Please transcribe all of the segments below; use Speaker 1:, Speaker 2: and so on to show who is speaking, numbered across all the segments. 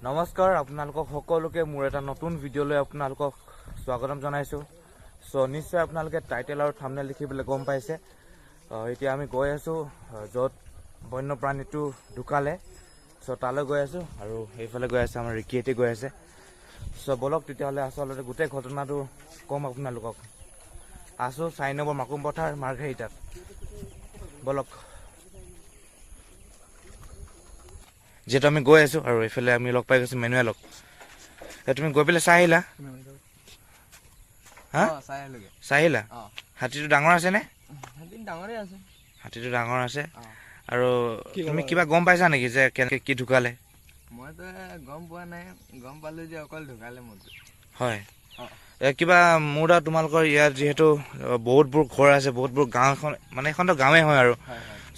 Speaker 1: নমস্কাৰ আপোনালোকক সকলোকে মোৰ এটা নতুন ভিডিঅ'লৈ আপোনালোকক স্বাগতম জনাইছোঁ। চ' নিশ্চয় আপোনালোকে টাইটেল আৰু থাম্বনেইল দেখি পেলাই গম পাইছে। এতিয়া আমি গৈ আছোঁ য'ত বন্যপ্ৰাণীটো ঢুকালে। চ' তালৈ গৈ আছোঁ আৰু সেইফালে গৈ আছে আমাৰ ৰিকিয়েটি গৈ আছে। চ' বলক তেতিয়াহ'লে আচলতে গোটেই ঘটনাটো ক'ম আপোনালোকক। আছোঁ 4 নম্বৰ মাকুম পথাৰ মাৰ্ঘেৰিটাত। বলক, যিহেতু আমি গৈ আছোঁ আৰু এইফালে আমি লগ পাই গৈছোঁ মেনুৱেলক। তুমি গৈ পেলাই চাই আহিলা? হা, চাই আহিলা? হাতীটো ডাঙৰ আছেনে? হাতীটো ডাঙৰ আছে। আৰু তুমি কিবা গম পাইছা নেকি যে কেনেকৈ কি ঢুকালে?
Speaker 2: মইতো গম পোৱা নাই, গম পালোঁ যে অকল ঢুকালে মোৰটো।
Speaker 1: হয়, কিবা মোৰ তাত তোমালোকৰ ইয়াত যিহেতু বহুতবোৰ ঘৰ আছে, বহুতবোৰ গাঁও, এখন মানে এখনতো গাঁৱেই হয় আৰু।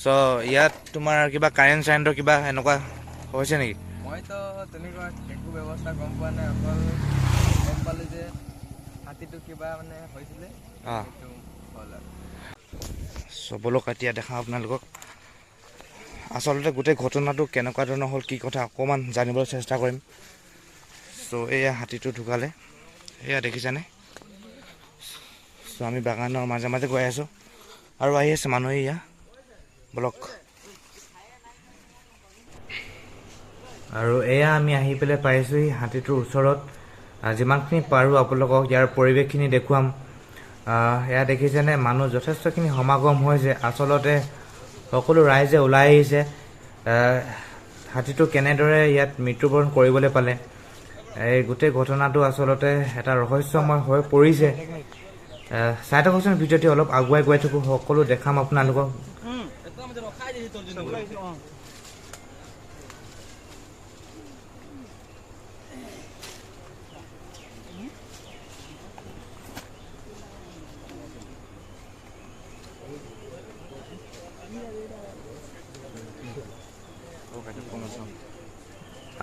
Speaker 1: চ' ইয়াত তোমাৰ কিবা কাৰেণ্টৰ কিবা এনেকুৱা হৈছে নেকি?
Speaker 2: মইতো তেনেকুৱা একো ব্যৱস্থা গম পোৱা নাই, অকল গম পালোঁ যে হাতীটো কিবা মানে হৈছিলে।
Speaker 1: চবলক এতিয়া দেখাওঁ আপোনালোকক। আচলতে গোটেই ঘটনাটো কেনেকুৱা ধৰণৰ হ'ল, কি কথা অকণমান জানিবলৈ চেষ্টা কৰিম। চ' এয়া হাতীটো ঢুকালে, এয়া দেখিছানে? চ' আমি বাগানৰ মাজে মাজে গৈ আছোঁ আৰু আহি আছে মানুহে। এয়া বলক, আৰু এয়া আমি আহি পেলাই পাইছোঁহি হাতীটোৰ ওচৰত। যিমানখিনি পাৰোঁ আপোনালোকক ইয়াৰ পৰিৱেশখিনি দেখুৱাম। এয়া দেখিছেনে, মানুহ যথেষ্টখিনি সমাগম হৈছে। আচলতে সকলো ৰাইজে ওলাই আহিছে হাতীটো কেনেদৰে ইয়াত মৃত্যুবৰণ কৰিবলৈ পালে। এই গোটেই ঘটনাটো আচলতে এটা ৰহস্যময় হৈ পৰিছে। চাই থাককচোন ভিডিঅ'টি, অলপ আগুৱাই গৈ থাকোঁ, সকলো দেখাম আপোনালোকক।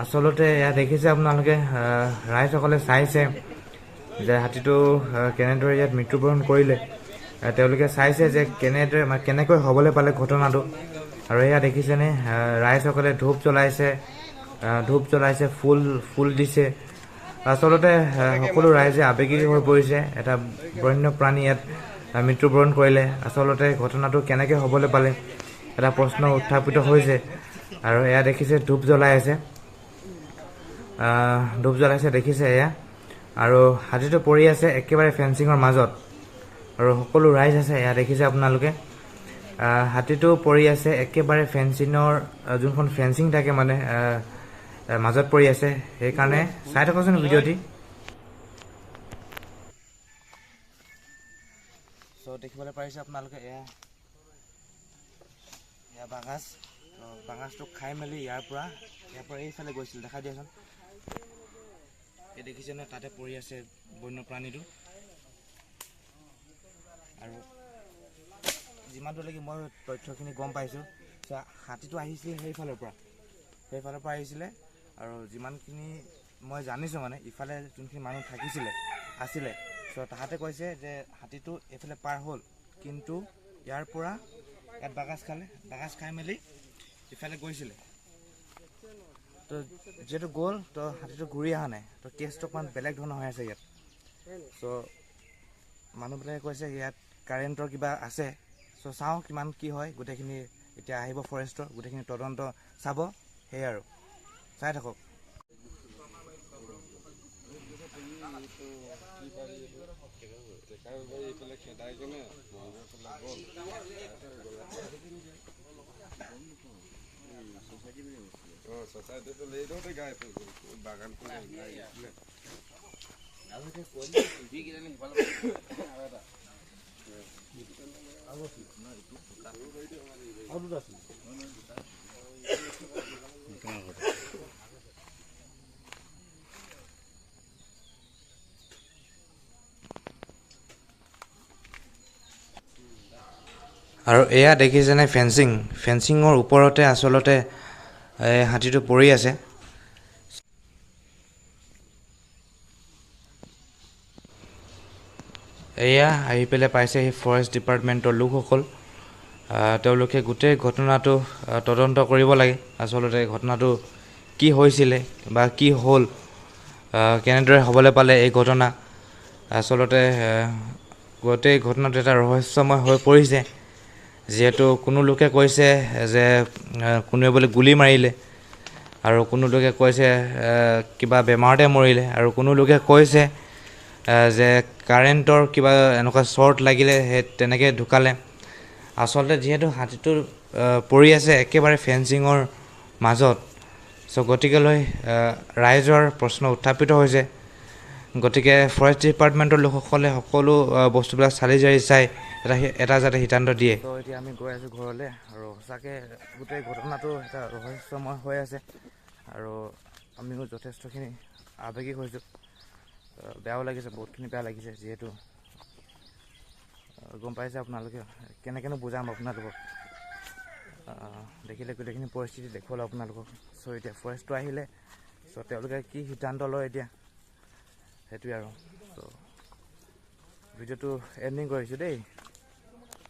Speaker 1: আচলতে এয়া দেখিছে আপোনালোকে, ৰাইজসকলে চাইছে যে হাতীটো কেনেদৰে ইয়াত মৃত্যুবৰণ কৰিলে। তেওঁলোকে চাইছে যে কেনেকৈ হ'বলৈ পালে ঘটনাটো। আৰু এয়া দেখিছেনে, ৰাইজসকলে ধূপ জ্বলাইছে, ফুল দিছে। আচলতে সকলো ৰাইজে আৱেগিক হৈ পৰিছে। এটা বন্যপ্ৰাণী ইয়াত মৃত্যুবৰণ কৰিলে। আচলতে ঘটনাটো কেনেকৈ হ'বলৈ পালে এটা প্ৰশ্ন উত্থাপিত হৈছে। আৰু এয়া দেখিছে ধূপ জ্বলাইছে দেখিছে এয়া। আৰু হাতীটো পৰি আছে একেবাৰে ফেঞ্চিঙৰ মাজত, আৰু সকলো ৰাইজ আছে। এয়া দেখিছে আপোনালোকে, হাতীটো পৰি আছে একেবাৰে ফেঞ্চিঙৰ যোনখন ফেঞ্চিং থাকে মানে মাজত পৰি আছে। সেইকাৰণে চাই থাককচোন ভিডিঅ'টি। চ' দেখিবলৈ পাৰিছে আপোনালোকে, এয়া বাগাজটোক খাই মেলি ইয়াৰ পৰা এইফালে গৈছিল। দেখাই দিয়াচোন, এই দেখিছেনে, তাতে পৰি আছে বন্যপ্ৰাণীটো। আৰু যিমানটোলৈকে মই তথ্যখিনি গম পাইছোঁ, হাতীটো আহিছিল সেইফালৰ পৰা আহিছিলে। আৰু যিমানখিনি মই জানিছোঁ মানে, ইফালে যোনখিনি মানুহ আছিলে, চ' তাহাঁতে কৈছে যে হাতীটো এইফালে পাৰ হ'ল, কিন্তু ইয়াৰ পৰা ইয়াত বাগাজ খাই মেলি ইফালে গৈছিলে। তো যিহেতু গ'ল, তো হাতীটো ঘূৰি অহা নাই। তো কেছটো অকণমান বেলেগ ধৰণৰ হৈ আছে ইয়াত। চ' মানুহবিলাকে কৈছে ইয়াত কাৰেণ্টৰ কিবা আছে। চ' চাওঁ কিমান কি হয়। গোটেইখিনি এতিয়া আহিব ফৰেষ্টৰ, গোটেইখিনি তদন্ত চাব। সেয়াই আৰু, চাই থাকক। আৰু এয়া দেখিছেনে, ফেঞ্চিঙৰ ওপৰতে আচলতে হাতীটো পৰি আছে। এয়া আহি পেলাই পাইছেহি ফৰেষ্ট ডিপাৰ্টমেণ্টৰ লোকসকল। তেওঁলোকে গোটেই ঘটনাটো তদন্ত কৰিব লাগে। আচলতে ঘটনাটো কি হৈছিলে বা কি হ'ল, কেনেদৰে হ'বলৈ পালে এই ঘটনা। আচলতে গোটেই ঘটনাটো এটা ৰহস্যময় হৈ পৰিছে, যিহেতু কোনো লোকে কৈছে যে কোনোৱে বোলে গুলি মাৰিলে, আৰু কোনো লোকে কৈছে কিবা বেমাৰতে মৰিলে, আৰু কোনো লোকে কৈছে যে কাৰেণ্টৰ কিবা এনেকুৱা শ্বৰ্ট লাগিলে সেই তেনেকৈ ঢুকালে। আচলতে যিহেতু হাতীটো পৰি আছে একেবাৰে ফেঞ্চিঙৰ মাজত, চ' গতিকেলৈ ৰাইজৰ প্ৰশ্ন উত্থাপিত হৈছে। গতিকে ফৰেষ্ট ডিপাৰ্টমেণ্টৰ লোকসকলে সকলো বস্তুবিলাক চালি জাৰি চাই এটা যাতে সিদ্ধান্ত দিয়ে। ত' এতিয়া আমি গৈ আছোঁ ঘৰলৈ, আৰু সঁচাকৈ গোটেই ঘটনাটো এটা ৰহস্যময় হৈ আছে, আৰু আমিও যথেষ্টখিনি আৱেগিক হৈছোঁ। বেয়াও লাগিছে, বহুতখিনি বেয়া লাগিছে, যিহেতু গম পাইছে আপোনালোকে, কেনেকৈনো বুজাম আপোনালোকক। দেখিলে গোটেইখিনি পৰিস্থিতি দেখুৱালোঁ আপোনালোকক। চ' এতিয়া ফৰেষ্টটো আহিলে, চ' তেওঁলোকে কি সিদ্ধান্ত লয় এতিয়া সেইটোৱে আৰু। চ' ভিডিঅ'টো এণ্ডিং কৰিছোঁ দেই।